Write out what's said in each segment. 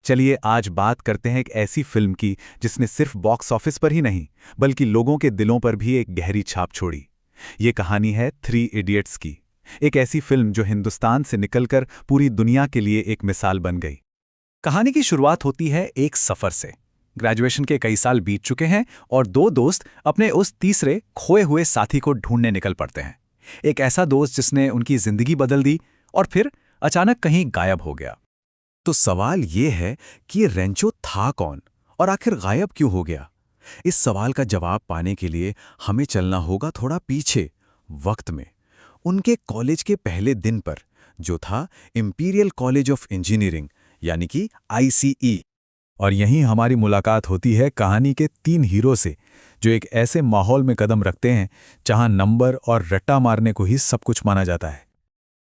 चलिए आज बात करते हैं एक ऐसी फिल्म की जिसने सिर्फ बॉक्स ऑफिस पर ही नहीं बल्कि लोगों के दिलों पर भी एक गहरी छाप छोड़ी। ये कहानी है थ्री इडियट्स की। एक ऐसी फिल्म जो हिंदुस्तान से निकलकर पूरी दुनिया के लिए एक मिसाल बन गई। कहानी की शुरुआत होती है एक सफर से। ग्रेजुएशन के कई साल बीत चुके हैं और दो दोस्त अपने उस तीसरे खोए हुए साथी को ढूंढने निकल पड़ते हैं। एक ऐसा दोस्त जिसने उनकी जिंदगी बदल दी और फिर अचानक कहीं गायब हो गया। तो सवाल ये है कि ये रेंचो था कौन और आखिर गायब क्यों हो गया? इस सवाल का जवाब पाने के लिए हमें चलना होगा थोड़ा पीछे वक्त में, उनके कॉलेज के पहले दिन पर, जो था इंपीरियल कॉलेज ऑफ इंजीनियरिंग यानी कि ICE। और यहीं हमारी मुलाकात होती है कहानी के तीन हीरो से, जो एक ऐसे माहौल में कदम रखते हैं जहां नंबर और रट्टा मारने को ही सब कुछ माना जाता है।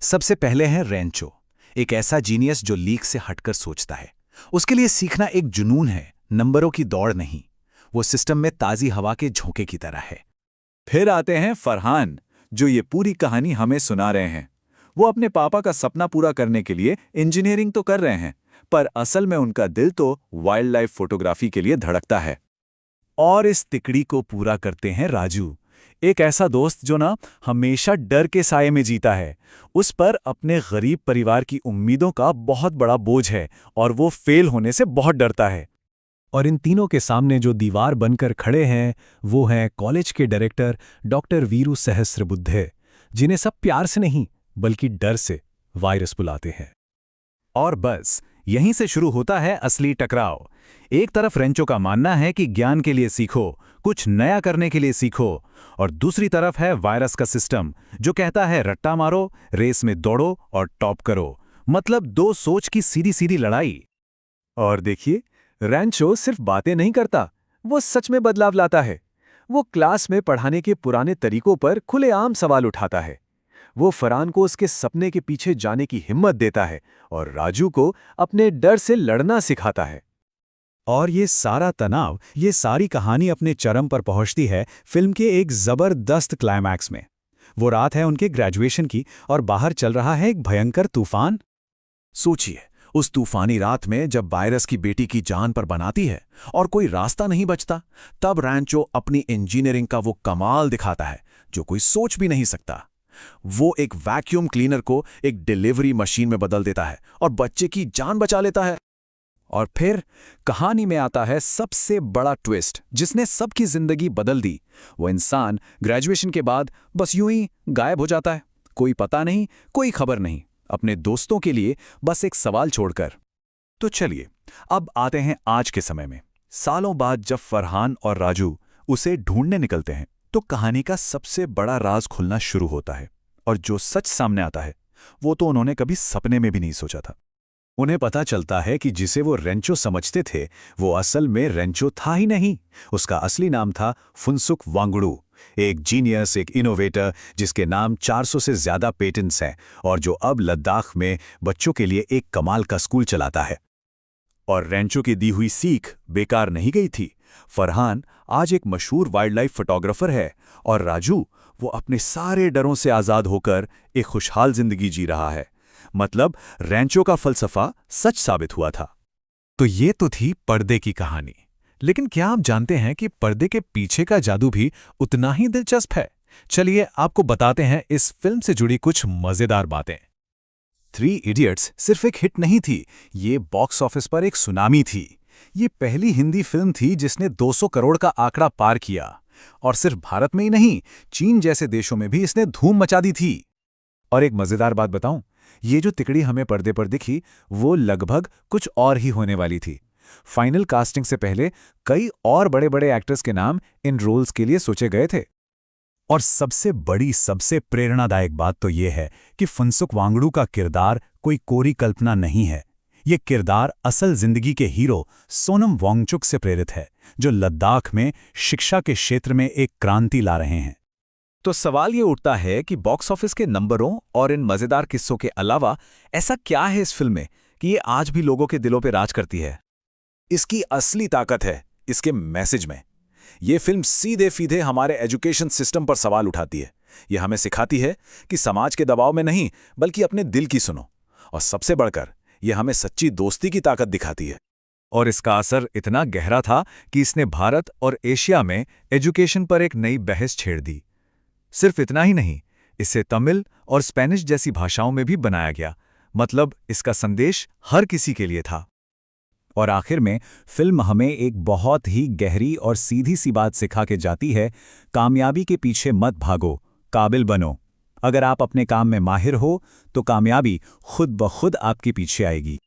सबसे पहले है रेंचो, एक ऐसा जीनियस जो लीक से हटकर सोचता है। उसके लिए सीखना एक जुनून है, नंबरों की दौड़ नहीं। वो सिस्टम में ताज़ी हवा के झोंके की तरह है। फिर आते हैं फरहान, जो ये पूरी कहानी हमें सुना रहे हैं। वो अपने पापा का सपना पूरा करने के लिए इंजीनियरिंग तो कर रहे हैं, पर असल में उनका दिल तो वाइल्ड लाइफ फोटोग्राफी के लिए धड़कता है। और इस तिकड़ी को पूरा करते हैं राजू, एक ऐसा दोस्त जो ना हमेशा डर के साये में जीता है। उस पर अपने गरीब परिवार की उम्मीदों का बहुत बड़ा बोझ है और वो फेल होने से बहुत डरता है। और इन तीनों के सामने जो दीवार बनकर खड़े हैं वो हैं कॉलेज के डायरेक्टर डॉक्टर वीरू सहस्रबुद्धे, जिन्हें सब प्यार से नहीं बल्कि डर से वायरस बुलाते हैं। और बस यहीं से शुरू होता है असली टकराव। एक तरफ रेंचो का मानना है कि ज्ञान के लिए सीखो, कुछ नया करने के लिए सीखो, और दूसरी तरफ है वायरस का सिस्टम जो कहता है रट्टा मारो, रेस में दौड़ो और टॉप करो। मतलब दो सोच की सीधी सीधी लड़ाई। और देखिए, रेंचो सिर्फ बातें नहीं करता, वो सच में बदलाव लाता है। वो क्लास में पढ़ाने के पुराने तरीकों पर खुलेआम सवाल उठाता है। वो फरहान को उसके सपने के पीछे जाने की हिम्मत देता है और राजू को अपने डर से लड़ना सिखाता है। और ये सारा तनाव, ये सारी कहानी अपने चरम पर पहुंचती है फिल्म के एक जबरदस्त क्लाइमैक्स में। वो रात है उनके ग्रेजुएशन की और बाहर चल रहा है एक भयंकर तूफान। सोचिए, उस तूफानी रात में जब वायरस की बेटी की जान पर बनाती है और कोई रास्ता नहीं बचता, तब रेंचो अपनी इंजीनियरिंग का वो कमाल दिखाता है जो कोई सोच भी नहीं सकता। वो एक वैक्यूम क्लीनर को एक डिलीवरी मशीन में बदल देता है और बच्चे की जान बचा लेता है। और फिर कहानी में आता है सबसे बड़ा ट्विस्ट जिसने सबकी जिंदगी बदल दी। वो इंसान ग्रेजुएशन के बाद बस यूं ही गायब हो जाता है, कोई पता नहीं, कोई खबर नहीं, अपने दोस्तों के लिए बस एक सवाल छोड़कर। तो चलिए अब आते हैं आज के समय में। सालों बाद जब फरहान और राजू उसे ढूंढने निकलते हैं तो कहानी का सबसे बड़ा राज खुलना शुरू होता है। और जो सच सामने आता है वो तो उन्होंने कभी सपने में भी नहीं सोचा था। उन्हें पता चलता है कि जिसे वो रेंचो समझते थे वो असल में रेंचो था ही नहीं। उसका असली नाम था फुनसुक वांगडू, एक जीनियस, एक इनोवेटर जिसके नाम 400 से ज्यादा पेटेंट्स हैं और जो अब लद्दाख में बच्चों के लिए एक कमाल का स्कूल चलाता है। और रेंचो की दी हुई सीख बेकार नहीं गई थी। फरहान आज एक मशहूर वाइल्ड लाइफ फोटोग्राफर है और राजू वो अपने सारे डरों से आजाद होकर एक खुशहाल जिंदगी जी रहा है। मतलब रेंचो का फलसफा सच साबित हुआ था। तो ये तो थी पर्दे की कहानी, लेकिन क्या आप जानते हैं कि पर्दे के पीछे का जादू भी उतना ही दिलचस्प है? चलिए आपको बताते हैं इस फिल्म से जुड़ी कुछ मजेदार बातें। थ्री इडियट्स सिर्फ एक हिट नहीं थी, ये बॉक्स ऑफिस पर एक सुनामी थी। ये पहली हिंदी फिल्म थी जिसने 200 करोड़ का आंकड़ा पार किया। और सिर्फ भारत में ही नहीं, चीन जैसे देशों में भी इसने धूम मचा दी थी। और एक मजेदार बात बताऊं, ये जो तिकड़ी हमें पर्दे पर दिखी वो लगभग कुछ और ही होने वाली थी। फाइनल कास्टिंग से पहले कई और बड़े बड़े एक्टर्स के नाम इन रोल्स के लिए सोचे गए थे। और सबसे बड़ी, सबसे प्रेरणादायक बात तो ये है कि फुनसुक वांगडू का किरदार कोई कोरी कल्पना नहीं है। ये किरदार असल जिंदगी के हीरो सोनम वांगचुक से प्रेरित है, जो लद्दाख में शिक्षा के क्षेत्र में एक क्रांति ला रहे हैं। तो सवाल ये उठता है कि बॉक्स ऑफिस के नंबरों और इन मजेदार किस्सों के अलावा ऐसा क्या है इस फिल्म में कि ये आज भी लोगों के दिलों पर राज करती है? इसकी असली ताकत है इसके मैसेज में। ये फिल्म सीधे सीधे हमारे एजुकेशन सिस्टम पर सवाल उठाती है। ये हमें सिखाती है कि समाज के दबाव में नहीं बल्कि अपने दिल की सुनो। और सबसे बढ़कर ये हमें सच्ची दोस्ती की ताकत दिखाती है। और इसका असर इतना गहरा था कि इसने भारत और एशिया में एजुकेशन पर एक नई बहस छेड़ दी। सिर्फ इतना ही नहीं, इसे तमिल और स्पेनिश जैसी भाषाओं में भी बनाया गया। मतलब इसका संदेश हर किसी के लिए था। और आखिर में फिल्म हमें एक बहुत ही गहरी और सीधी सी बात सिखा के जाती है, कामयाबी के पीछे मत भागो, काबिल बनो। अगर आप अपने काम में माहिर हो तो कामयाबी खुद ब खुद आपके पीछे आएगी।